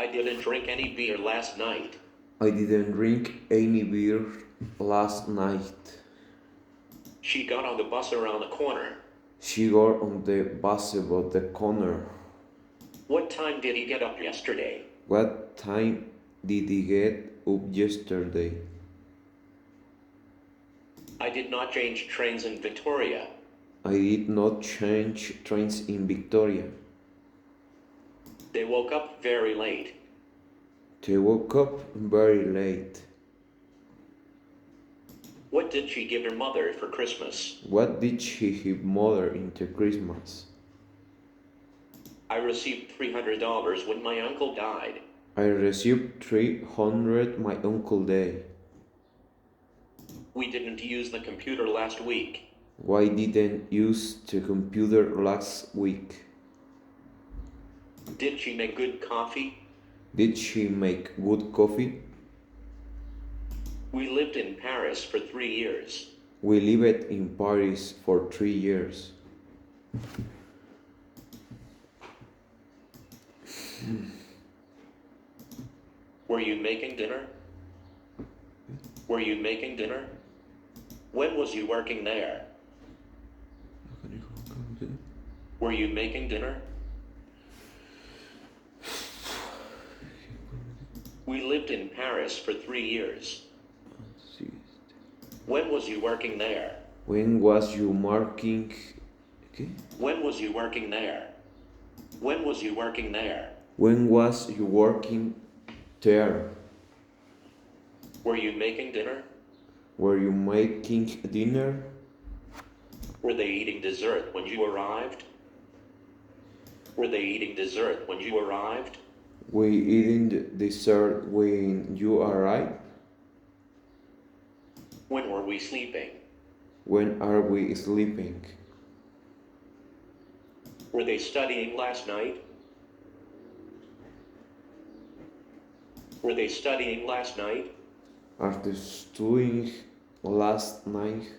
I didn't drink any beer last night. I didn't drink any beer last night. She got on the bus around the corner. She got on the bus about the corner. What time did he get up yesterday? What time did he get up yesterday? I did not change trains in Victoria. I did not change trains in Victoria. They woke up very late. They woke up very late. What did she give her mother for Christmas? What did she give mother into Christmas? I received $300 when my uncle died. I received 300 my uncle died. We didn't use the computer last week. Why didn't use the computer last week? Did she make good coffee? Did she make good coffee? We lived in Paris for 3 years. We lived in Paris for 3 years. Were you making dinner? Were you making dinner? When was you working there? Were you making dinner? We lived in Paris for 3 years. When was you working there? When was you working? Okay. When was you working there? When was you working there? When was you working there? Were you making dinner? Were you making dinner? Were they eating dessert when you arrived? Were they eating dessert when you arrived? We eating dessert when you arrived? When were we sleeping? When are we sleeping? Were they studying last night? Were they studying last night? Are they studying last night?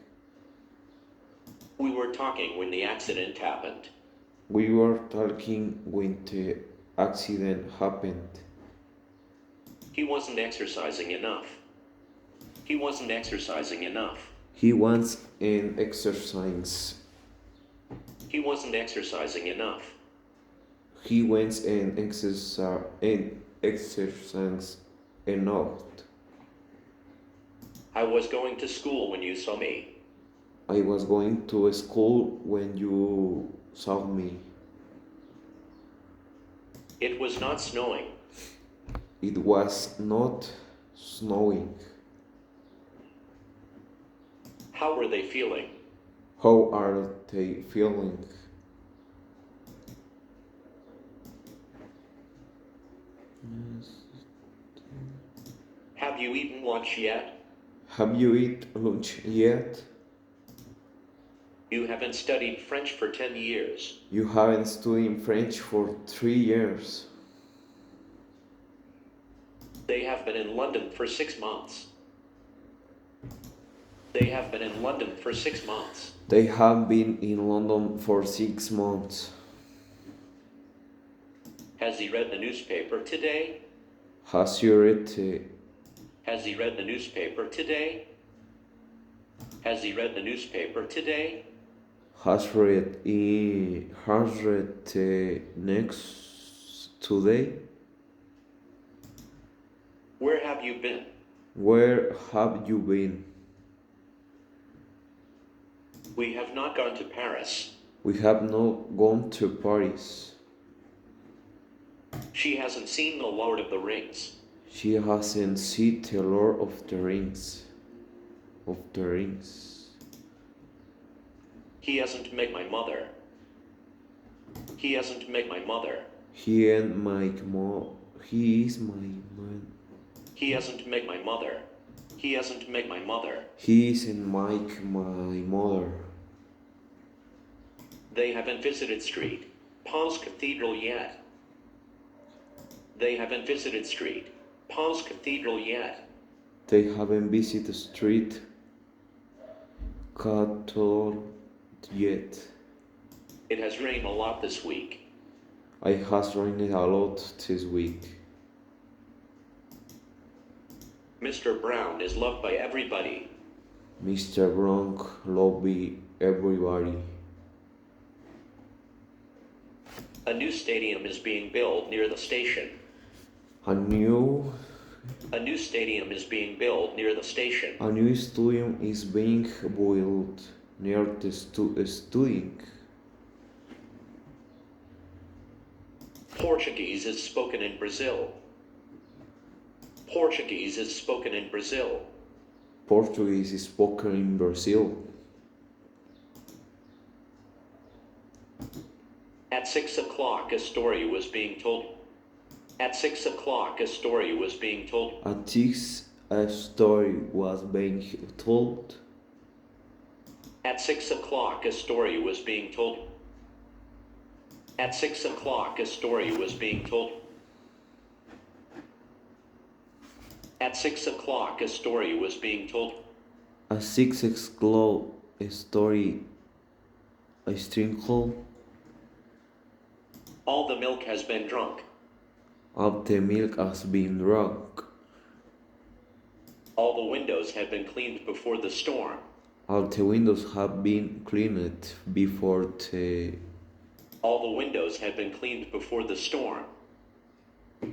We were talking when the accident happened. We were talking when the accident happened. He wasn't exercising enough. He wasn't exercising enough. He wants an exercise. He wasn't exercising enough. He wants an exercise enough. I was going to school when you saw me. I was going to school when you saw me. It was not snowing. It was not snowing. How were they feeling? How are they feeling? Have you eaten lunch yet? Have you eaten lunch yet? You haven't studied French for 10 years. You haven't studied French for 3 years. They have been in London for 6 months. They have been in London for 6 months. They have been in London for 6 months. Has he read the newspaper today? Has he read the Has he read the newspaper today? Has he read the newspaper today? has read the next today? Where have you been? Where have you been? We have not gone to Paris. We have not gone to Paris. She hasn't seen The Lord of the Rings. She hasn't seen the Lord of the Rings. He hasn't met my mother. He hasn't met my mother. He is my man. He hasn't met my mother. He hasn't met my mother. He isn't my mother. They haven't visited St. Paul's Cathedral yet. They haven't visited St. Paul's Cathedral yet. They haven't visited St. Cathedral yet. It has rained a lot this week. It has rained a lot this week. Mr. Brown is loved by everybody. Mr. Brown loved by everybody. A new stadium is being built near the station. A new A new stadium is being built near the station. A new stadium is being built near the stadium. Portuguese is spoken in Brazil. Portuguese is spoken in Brazil. Portuguese is spoken in Brazil. At 6 o'clock, a story was being told. At 6 o'clock, a story was being told. At 6, a story was being told. At 6 o'clock, a story was being told. At 6 o'clock, a story was being told. At 6 o'clock, a story was being told. At 6 o'clock, a story is told. All the milk has been drunk. All the milk has been drunk. All the windows have been cleaned before the storm. All the windows have been cleaned before the. All the windows have been cleaned before the storm.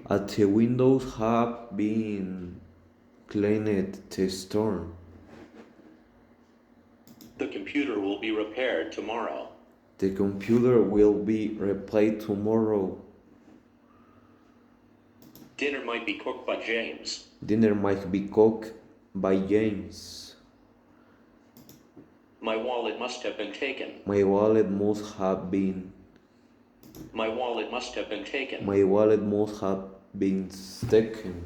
All the windows have been cleaned the storm. The computer will be repaired tomorrow. The computer will be repaired tomorrow. Dinner might be cooked by James. Dinner might be cooked by James. My wallet must have been taken. My wallet must have been. My wallet must have been taken. My wallet must have been taken.